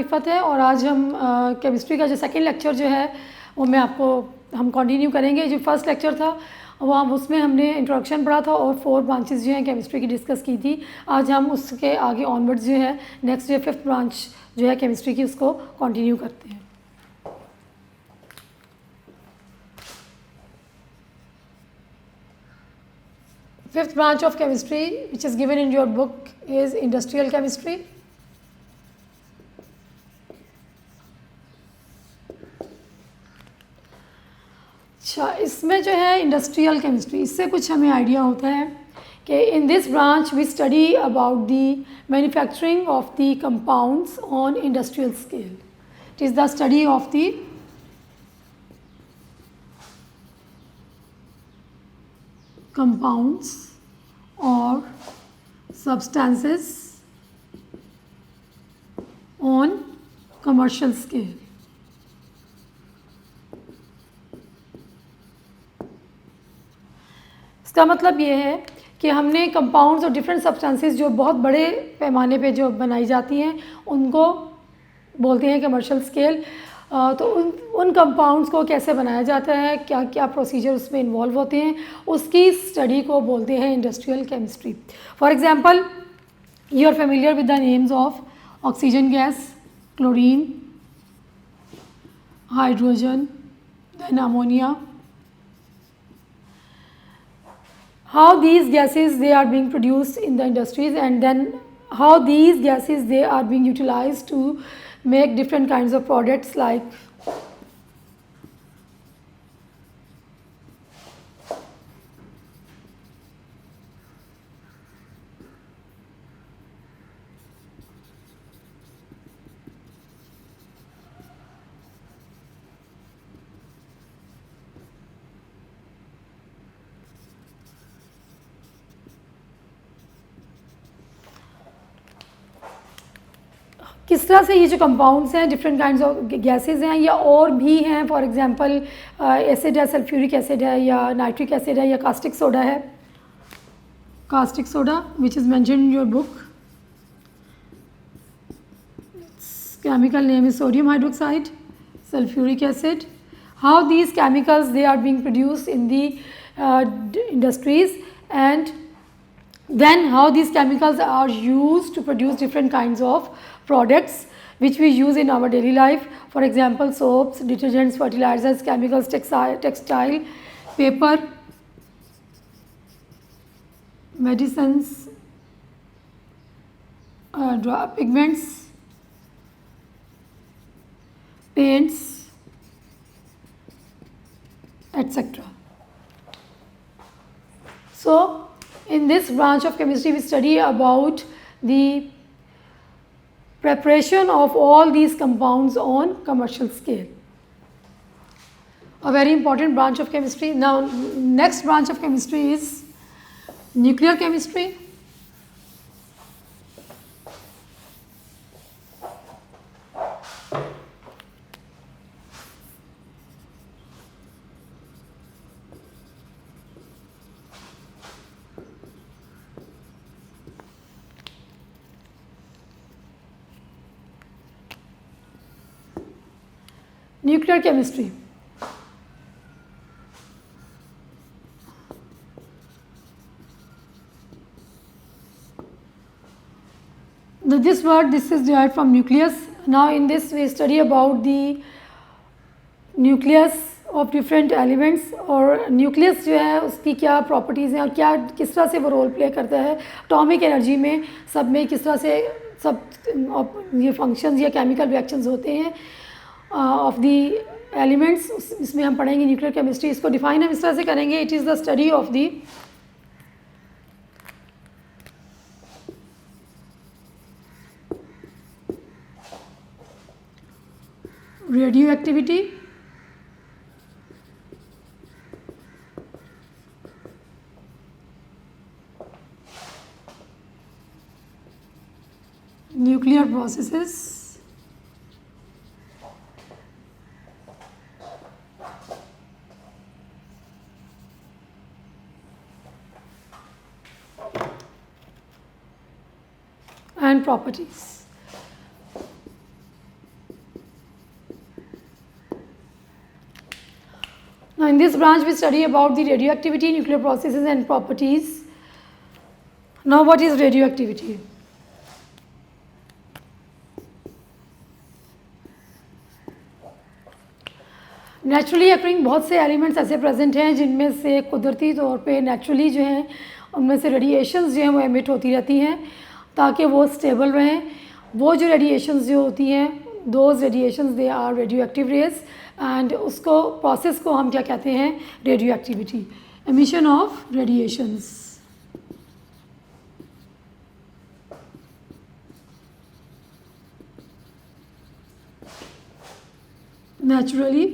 रिफ़त है और आज हम केमिस्ट्री का जो सेकंड लेक्चर जो है वो हम कंटिन्यू करेंगे। जो फर्स्ट लेक्चर था उसमें हमने इंट्रोडक्शन पढ़ा था और 4 ब्रांचेस जो हैं केमिस्ट्री की डिस्कस की थी। आज हम उसके आगे ऑनवर्ड्स जो है नेक्स्ट जो 5th ब्रांच जो है केमिस्ट्री की उसको कंटिन्यू करते हैं। Fifth branch of chemistry which is given in your book is industrial chemistry. अच्छा, इसमें जो है इंडस्ट्रियल केमिस्ट्री, इससे कुछ हमें आइडिया होता है कि in this branch we study about the manufacturing of the compounds on industrial scale. It is the study of the compounds or substances on commercial scale. इसका मतलब ये है कि हमने कंपाउंड्स और डिफरेंट सब्सटेंसेस जो बहुत बड़े पैमाने पे जो बनाई जाती हैं उनको बोलते हैं कमर्शियल स्केल. तो उन कंपाउंड्स को कैसे बनाया जाता है, क्या क्या प्रोसीजर उसमें इन्वॉल्व होते हैं, उसकी स्टडी को बोलते हैं industrial chemistry. For example, you are familiar with the names of oxygen gas, chlorine, hydrogen, then ammonia. How these gases they are being produced in the industries, and then how these gases they are being utilized to make different kinds of products like किस तरह से ये जो compounds हैं different kinds of gases हैं या और भी हैं. फॉर एग्जांपल एसिड है, सल्फ्यूरिक एसिड है या नाइट्रिक एसिड है या कास्टिक सोडा है. Caustic soda which is mentioned in your book, chemical name is sodium hydroxide, sulfuric acid. How these chemicals they are being produced in the industries, and then how these chemicals are used to produce different kinds of products which we use in our daily life. For example, soaps, detergents, fertilizers, chemicals, textile, paper, medicines, pigments, paints, etc. So in this branch of chemistry we study about the preparation of all these compounds on commercial scale. A very important branch of chemistry. Now next branch of chemistry is nuclear chemistry. Nuclear chemistry. This word, this is derived from nucleus. Now in this we study about the nucleus of different elements, और nucleus जो है उसकी क्या properties हैं और क्या किस तरह से वो रोल प्ले करता है एटॉमिक एनर्जी में, सब में किस तरह से सब ये फंक्शंस या केमिकल रिएक्शंस होते हैं ऑफ दी एलिमेंट्स. इसमें हम पढ़ेंगे न्यूक्लियर केमिस्ट्री. इसको डिफाइन हम इस तरह से करेंगे, it is the study of the radio activity, nuclear processes, and properties. In this branch we study about the radioactivity, nuclear processes and properties. Now what is radioactivity? Naturally occurring बहुत से elements ऐसे present हैं जिनमें से कुदरती तौर पे naturally जो हैं उनमें से रेडिएशंस जो हैं वो एमिट होती रहती हैं ताकि वो स्टेबल रहें. वो जो रेडिएशंस जो होती हैं those radiations they are radio active rays and उसको प्रोसेस को हम क्या कहते हैं? Radio activity, emission of radiations. Naturally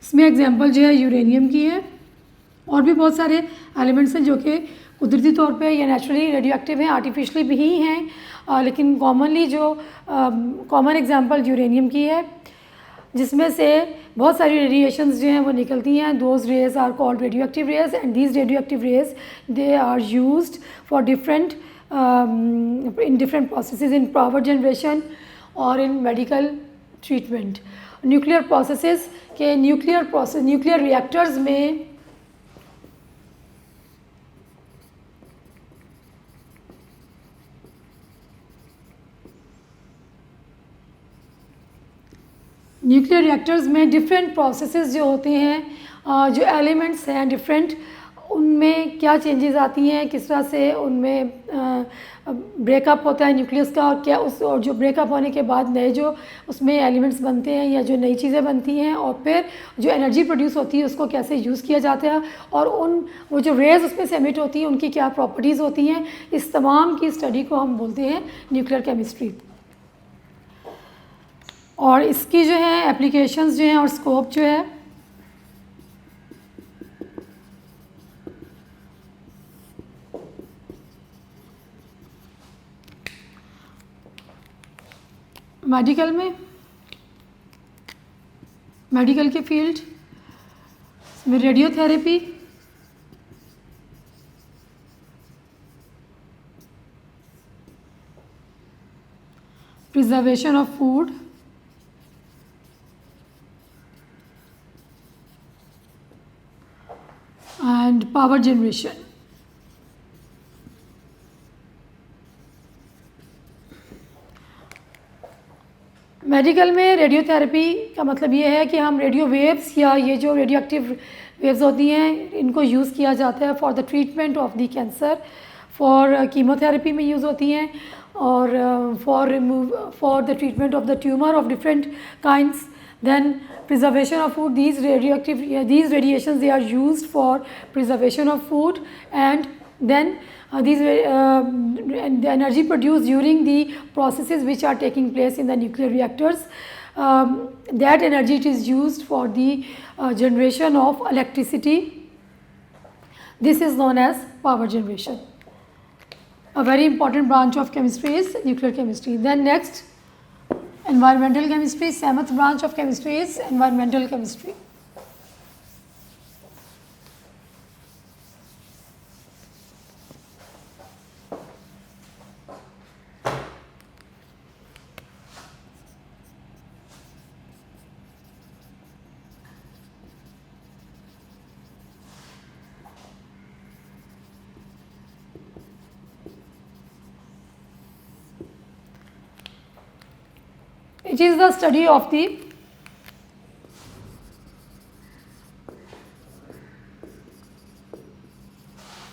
इसमें एग्जांपल जो है यूरेनियम की है और भी बहुत सारे एलिमेंट्स हैं जो कि कुदरती तौर पे या नेचुरली रेडियो एक्टिव हैं, आर्टिफिशियली भी ही हैं, लेकिन कॉमनली जो कॉमन एग्जांपल यूरेनियम की है जिसमें से बहुत सारी रेडिएशंस जो हैं वो निकलती हैं. Those rays are called radio active rays and these radio active rays they are used for different in different processes in power generation और in medical treatment. Nuclear processes के न्यूक्लियर रिएक्टर्स में different processes जो होते हैं, जो elements हैं different, उनमें क्या चेंजेस आती हैं, किस तरह से उनमें ब्रेकअप होता है न्यूक्लियस का और क्या उस और जो ब्रेकअप होने के बाद नए जो उसमें एलिमेंट्स बनते हैं या जो नई चीज़ें बनती हैं और फिर जो एनर्जी प्रोड्यूस होती है उसको कैसे यूज़ किया जाता है और वो जो रेज उसमें से एमिट होती हैं उनकी क्या प्रॉपर्टीज़ होती हैं. इस तमाम की स्टडी को हम बोलते हैं न्यूक्लियर केमिस्ट्री. और इसकी जो है एप्लीकेशंस जो हैं और स्कोप जो है मेडिकल के फील्ड में radiotherapy, preservation of food, and power generation. Medical में रेडियोथेरेपी का मतलब ये है कि हम रेडियो वेव्स या ये जो रेडियो एक्टिव वेव्स होती हैं इनको यूज़ किया जाता है for the treatment of the cancer. For chemotherapy में यूज़ होती हैं और for the treatment of the tumour of different kinds. Then preservation of food, these radiations they are used for preservation of food and then and the energy produced during the processes which are taking place in the nuclear reactors, that energy it is used for the generation of electricity. This is known as power generation. A very important branch of chemistry is nuclear chemistry. Then next, environmental chemistry, 7th branch of chemistry is environmental chemistry. It is the study of the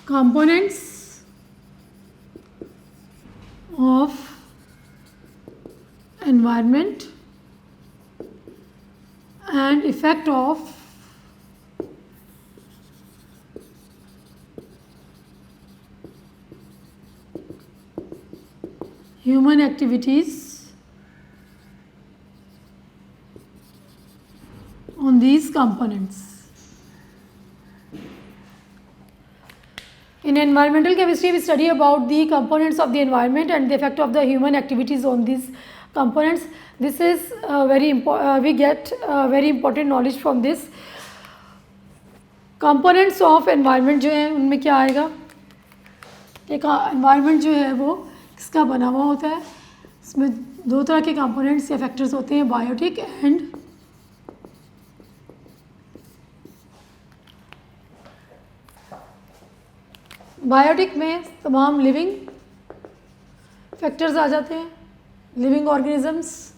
components of environment and effect of human activities on these components. In environmental chemistry, we study about the components of the environment and the effect of the human activities on these components. This is very important. We get very important knowledge from this. Components of environment जो है उनमें क्या आएगा? एक environment जो है वो किसका बना हुआ होता है? इसमें दो तरह के components या factors होते हैं, biotic and बायोटिक में तमाम लिविंग फैक्टर्स आ जाते हैं, लिविंग ऑर्गेनिजम्स,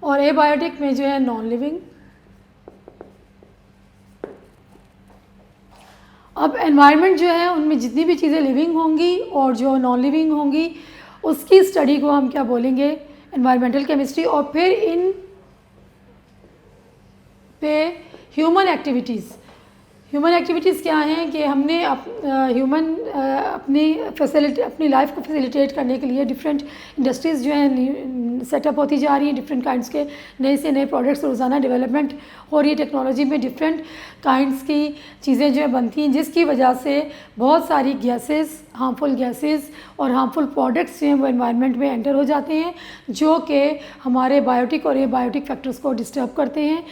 और एबायोटिक में जो है नॉन लिविंग। अब एनवायरनमेंट जो है उनमें जितनी भी चीज़ें लिविंग होंगी और जो नॉन लिविंग होंगी उसकी स्टडी को हम क्या बोलेंगे, एनवायरमेंटल केमिस्ट्री। और फिर इन पे ह्यूमन एक्टिविटीज़ क्या हैं कि हमने अपनी लाइफ को फैसिलिटेट करने के लिए डिफरेंट इंडस्ट्रीज़ जो हैं सेटअप होती जा रही हैं, डिफरेंट काइंड्स के नए से नए प्रोडक्ट्स रोज़ाना डेवलपमेंट हो रही है, टेक्नोलॉजी में डिफरेंट काइंड्स की चीज़ें जो है बनती हैं, जिसकी वजह से बहुत सारी गैसेस, हार्मफुल गैसेस और हार्मफुल प्रोडक्ट्स जो हैं वो एनवायरनमेंट में एंटर हो जाते हैं, जो कि हमारे बायोटिक और एबायोटिक फैक्टर्स को डिस्टर्ब करते हैं,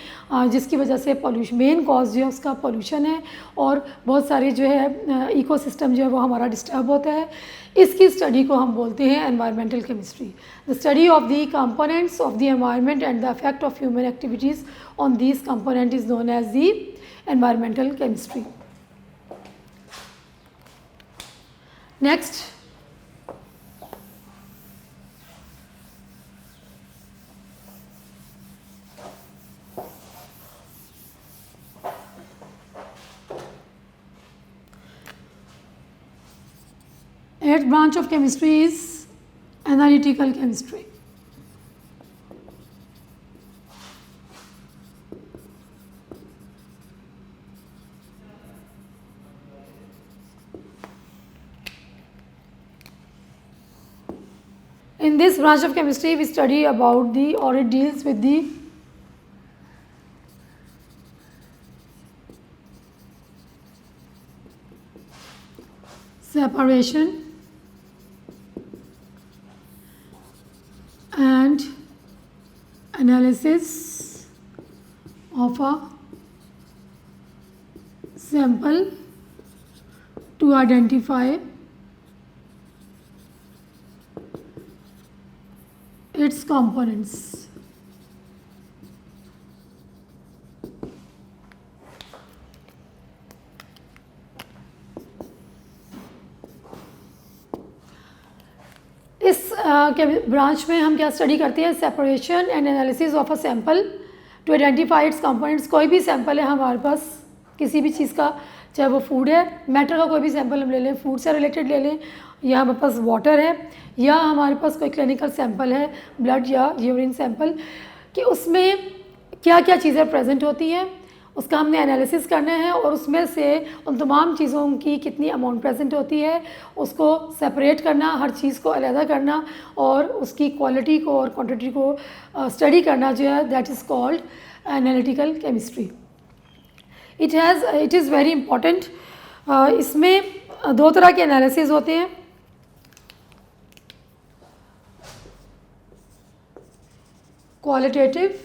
जिसकी वजह से पॉल्यूशन, मेन कॉज जो है उसका पॉल्यूशन है और बहुत सारी जो है इकोसिस्टम जो है वो हमारा डिस्टर्ब होता है। इसकी स्टडी को हम बोलते हैं environmental chemistry. The study of the components of the environment and the effect of human activities on these component is known as the environmental chemistry. Next, eighth branch of chemistry is analytical chemistry. In this branch of chemistry we study about the, or it deals with the separation and analysis of a sample to identify its components. इस branch में हम क्या study करते हैं, separation and analysis of a sample to identify its components. कोई भी sample है हमारे पास किसी भी चीज़ का, चाहे वो फूड है, मैटर का कोई भी सैम्पल हम ले लें, फूड से रिलेटेड ले लें, या हमारे पास वाटर है, या हमारे पास कोई क्लिनिकल सैम्पल है, ब्लड या यूरिन सैम्पल, कि उसमें क्या क्या चीज़ें प्रेजेंट होती हैं, उसका हमने एनालिसिस करना है और उसमें से उन तमाम चीज़ों की कितनी अमाउंट प्रेजेंट होती है उसको सेपरेट करना, हर चीज़ को अलग करना और उसकी क्वालिटी को और क्वांटिटी को स्टडी करना जो है, that is called analytical chemistry. It is very important. इसमें दो तरह के एनालिसिस होते हैं, qualitative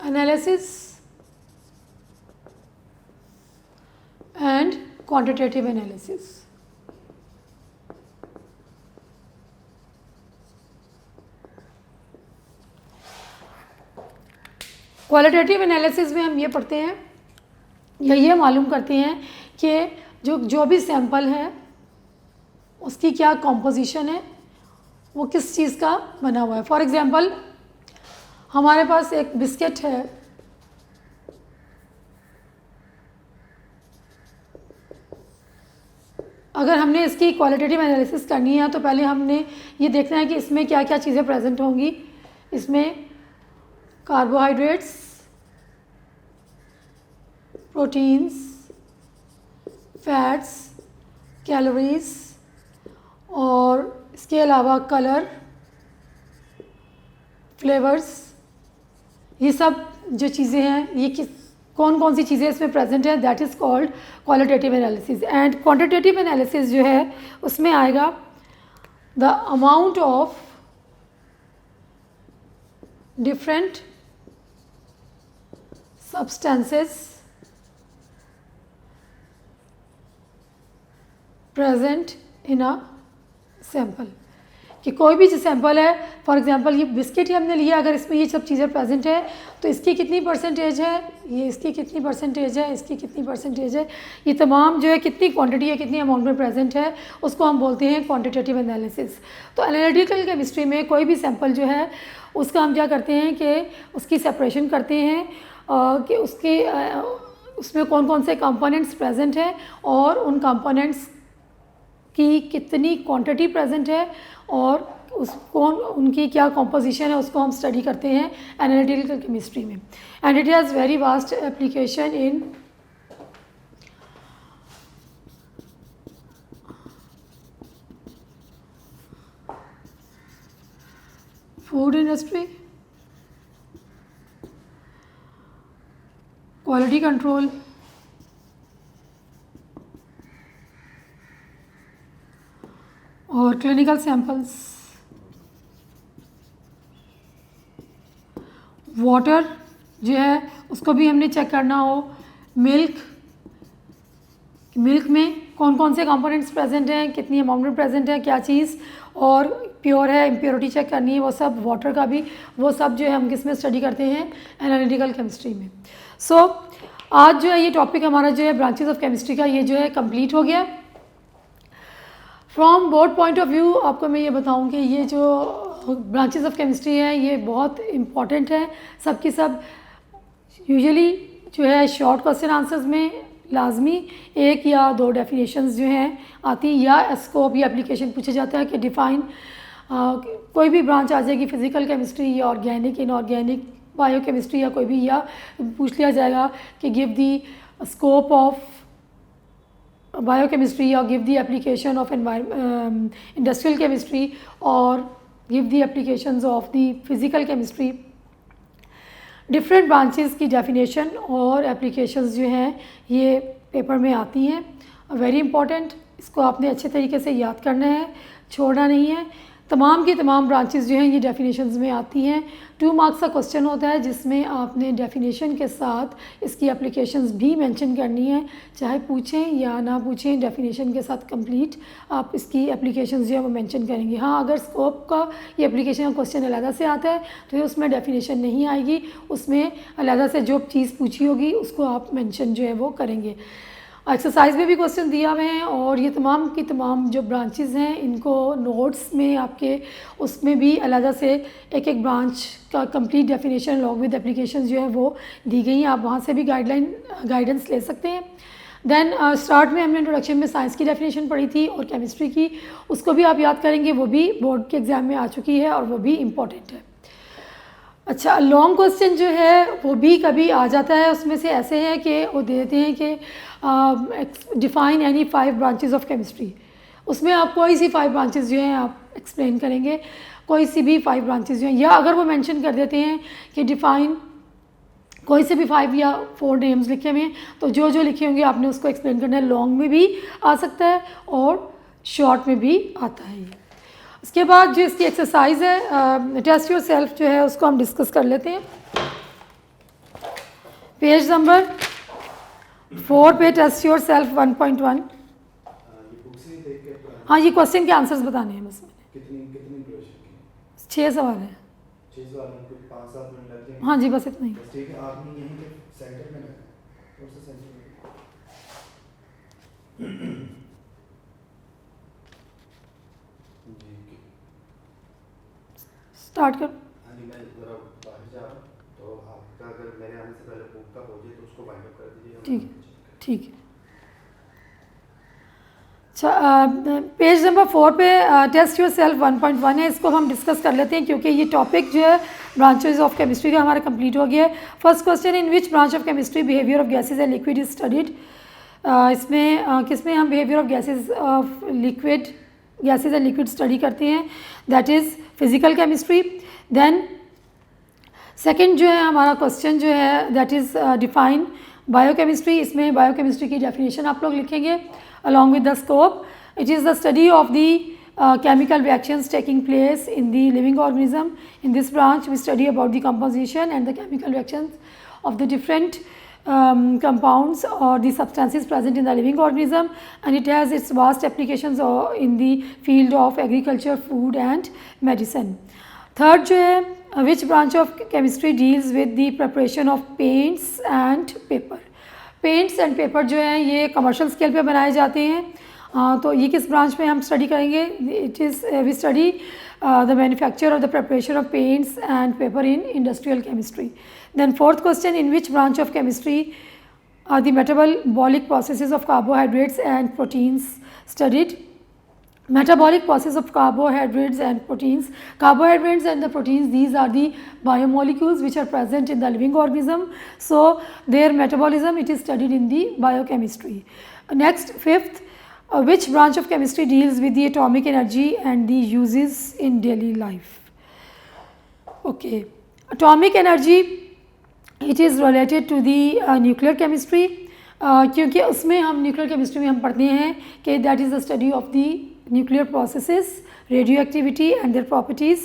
analysis and quantitative analysis. Qualitative analysis में हम ये पढ़ते हैं या ये मालूम करते हैं कि जो भी सैंपल है उसकी क्या कॉम्पोजिशन है, वो किस चीज़ का बना हुआ है। फॉर एग्ज़ाम्पल हमारे पास एक बिस्किट है, अगर हमने इसकी क्वालिटेटिव एनालिसिस करनी है तो पहले हमने ये देखना है कि इसमें क्या क्या चीज़ें प्रेजेंट होंगी। इसमें कार्बोहाइड्रेट्स, प्रोटीन्स, फैट्स, कैलोरीज और इसके अलावा कलर, फ्लेवर्स, ये सब जो चीज़ें हैं, ये कौन कौन सी चीज़ें इसमें प्रेजेंट हैं, that is called qualitative analysis. And quantitative analysis जो है उसमें आएगा the amount of different substances present in a sample. कि कोई भी जो सैंपल है, फॉर एग्जांपल ये बिस्किट ही हमने लिया, अगर इसमें ये सब चीज़ें प्रेजेंट है तो इसकी कितनी परसेंटेज है, ये इसकी कितनी परसेंटेज है, इसकी कितनी परसेंटेज है, ये तमाम जो है कितनी क्वांटिटी है, कितनी अमाउंट में प्रेजेंट है, उसको हम बोलते हैं क्वांटिटेटिव एनालिसिस। तो एनालिटिकल केमिस्ट्री में कोई भी सैंपल जो है उसका हम क्या करते हैं कि उसकी सेपरेशन करते हैं कि उसमें कौन कौन से कंपोनेंट्स प्रेजेंट हैं और उन कंपोनेंट्स की कितनी क्वांटिटी प्रेजेंट है और उसको उनकी क्या कॉम्पोजिशन है, उसको हम स्टडी करते हैं एनालिटिकल केमिस्ट्री में। And it has very vast application in food industry, quality control, और क्लिनिकल सैंपल्स, वाटर जो है उसको भी हमने चेक करना हो, मिल्क में कौन कौन से कंपोनेंट्स प्रेजेंट हैं, कितनी अमाउंट में प्रेजेंट है, क्या चीज़ और प्योर है, इम्प्योरिटी चेक करनी है, वो सब, वाटर का भी, वो सब जो है हम किस में स्टडी करते हैं एनालिटिकल केमिस्ट्री में। सो आज जो है ये टॉपिक हमारा जो है ब्रांचेस ऑफ केमिस्ट्री का ये जो है कंप्लीट हो गया। From board point of view आपको मैं ये बताऊं कि ये जो ब्रांचेस ऑफ केमिस्ट्री है ये बहुत इम्पॉर्टेंट है, सब की सब यूजुअली जो है शॉर्ट क्वेश्चन आंसर्स में लाजमी 1 या 2 डेफिनेशंस जो हैं आती, या स्कोप या एप्लीकेशन पूछा जाता है कि डिफ़ाइन कोई भी ब्रांच आ जाएगी, फिज़िकल केमिस्ट्री या ऑर्गेनिक, इनऑर्गेनिक, बायोकेमिस्ट्री या कोई भी, या पूछ लिया जाएगा कि give the scope of biochemistry or give the application of industrial chemistry or give the applications of the physical chemistry। Different branches की डेफिनेशन और एप्लीकेशंस जो हैं ये पेपर में आती हैं, वेरी इंपॉर्टेंट, इसको आपने अच्छे तरीके से याद करना है, छोड़ना नहीं है। तमाम की तमाम ब्रांचेस जो हैं ये डेफिनेशंस में आती हैं। 2 मार्क्स का क्वेश्चन होता है जिसमें आपने डेफिनेशन के साथ इसकी एप्लीकेशंस भी मेंशन करनी है, चाहे पूछें या ना पूछें, डेफिनेशन के साथ कंप्लीट आप इसकी एप्लीकेशंस जो है वो मेंशन करेंगे। हाँ, अगर स्कोप का ये एप्लीकेशन का क्वेश्चन अलग से आता है तो उसमें डेफिनेशन नहीं आएगी, उसमें अलग से जो चीज़ पूछी होगी उसको आप मेंशन जो है वो करेंगे। एक्सरसाइज में भी क्वेश्चन दिया हुए हैं और ये तमाम की तमाम जो ब्रांचेस हैं इनको नोट्स में आपके उसमें भी अलग से एक ब्रांच का complete definition along with application जो है वो दी गई हैं, आप वहाँ से भी गाइडेंस ले सकते हैं। देन स्टार्ट में हमने इंट्रोडक्शन में साइंस की डेफिनेशन पढ़ी थी और केमिस्ट्री की, उसको भी आप याद करेंगे, वो भी बोर्ड के एग्ज़ाम में आ चुकी है और वो भी इम्पॉर्टेंट है। अच्छा, लॉन्ग क्वेश्चन जो है वो भी कभी आ जाता है, उसमें से ऐसे हैं कि वो दे देते हैं कि define any 5 branches of chemistry, उसमें आप कोई सी 5 ब्रांचेस जो हैं आप एक्सप्लेन करेंगे, कोई सी भी 5 ब्रांचेस जो हैं, या अगर वो मेंशन कर देते हैं कि डिफ़ाइन कोई से भी 5 या 4 नेम्स लिखे हुए हैं तो जो जो लिखे होंगे आपने उसको एक्सप्लेन करना है। लॉन्ग में भी आ सकता है और शॉर्ट में भी आता है। इसके बाद जो इसकी एक्सरसाइज है टेस्ट योर सेल्फ जो है उसको हम डिस्कस कर लेते हैं। पेज नंबर 4 पे टेस्ट योर सेल्फ 1.1। हाँ, ये क्वेश्चन के आंसर्स बताने हैं बस मैंने। 6 सवाल है। 6 सवाल में 5-7 मिनट लग जाएंगे। हाँ जी, बस इतना ही। ठीक है, आपने यहीं पे सेंटर में कौन सा सेंटर में जी स्टार्ट कर। हाँ जी, मैं ज़रा बाहर जा रहा हूँ तो आपका अगर मेरे आने से पहले बुक का हो जाए तो उसको वाइंड अप कर दीजिए। ठीक है, ठीक है। अच्छा, पेज नंबर 4 पे टेस्ट योर सेल्फ 1.1 है, इसको हम डिस्कस कर लेते हैं क्योंकि ये टॉपिक जो है ब्रांचेस ऑफ केमिस्ट्री का हमारा कंप्लीट हो गया है। First question, in which branch of chemistry behaviour of gases and liquid is studied. इसमें किसमें हम behaviour of gases and liquid study करते हैं, that is physical chemistry. Then second जो है हमारा क्वेश्चन जो है दैट इज़ डिफाइन बायोकेमिस्ट्री, इसमें बायोकेमिस्ट्री की डेफिनेशन आप लोग लिखेंगे along with the scope. It is the study of the chemical reactions taking place in the living organism. In this branch we study about the composition and the chemical reactions of the different compounds or the substances present in the living organism, and it has its vast applications in the field of agriculture, food and medicine. Third जो है, which branch of chemistry deals with the preparation of paints and paper? Paints and paper जो है ये commercial scale पे बनाए जाते हैं। तो ये किस ब्रांच में हम स्टडी करेंगे? It is we study the manufacture और the preparation of paints and paper in industrial chemistry. Then fourth question, in which branch of chemistry are the metabolic processes of carbohydrates and proteins studied? Metabolic process of carbohydrates and proteins. Carbohydrates and the proteins, these are the biomolecules which are present in the living organism. So their metabolism, it is studied in the biochemistry. Next, fifth, which branch of chemistry deals with the atomic energy and the uses in daily life? Okay, atomic energy, it is related to the nuclear chemistry. क्योंकि उसमें हम nuclear chemistry में हम पढ़ते हैं कि that is the study of the nuclear processes, radio activity and their properties.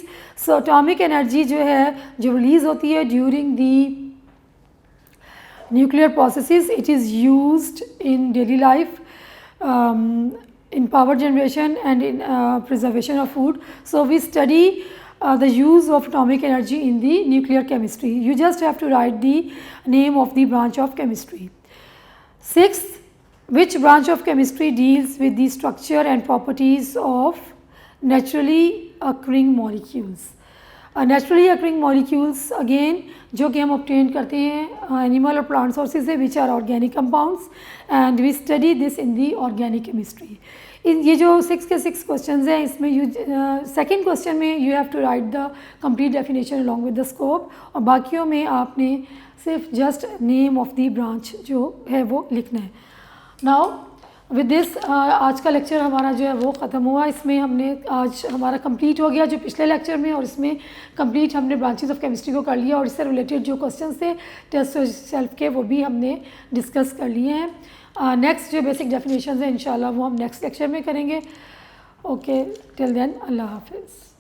So atomic energy जो है जो रिलीज़ होती है during the nuclear processes, it is used in daily life, in power generation and in preservation of food. So we study the use of atomic energy in the nuclear chemistry. You just have to write the name of the branch of chemistry. Sixth, which branch of chemistry deals with the structure and properties of naturally occurring molecules? Naturally occurring molecules again जो कि हम obtain करते हैं animal और plant sources से, which are organic compounds, and we study this in the organic chemistry. इन ये जो 6 के 6 क्वेश्चंस हैं इसमें यू सेकेंड क्वेश्चन में you have to write the complete definition along with the scope, और बाकियों में आपने सिर्फ just name of the branch जो है वो लिखना है। नाउ विद दिस आज का लेक्चर हमारा जो है वो ख़त्म हुआ। इसमें हमने आज हमारा कंप्लीट हो गया जो पिछले लेक्चर में, और इसमें कंप्लीट हमने ब्रांचेस ऑफ केमिस्ट्री को कर लिया, और इससे रिलेटेड जो क्वेश्चंस थे टेस्ट सेल्फ के वो भी हमने डिस्कस कर लिए हैं। नेक्स्ट जो बेसिक डेफिनेशन है इंशाल्लाह वो हम नेक्स्ट लेक्चर में करेंगे। ओके, टिल देन अल्लाह हाफिज़।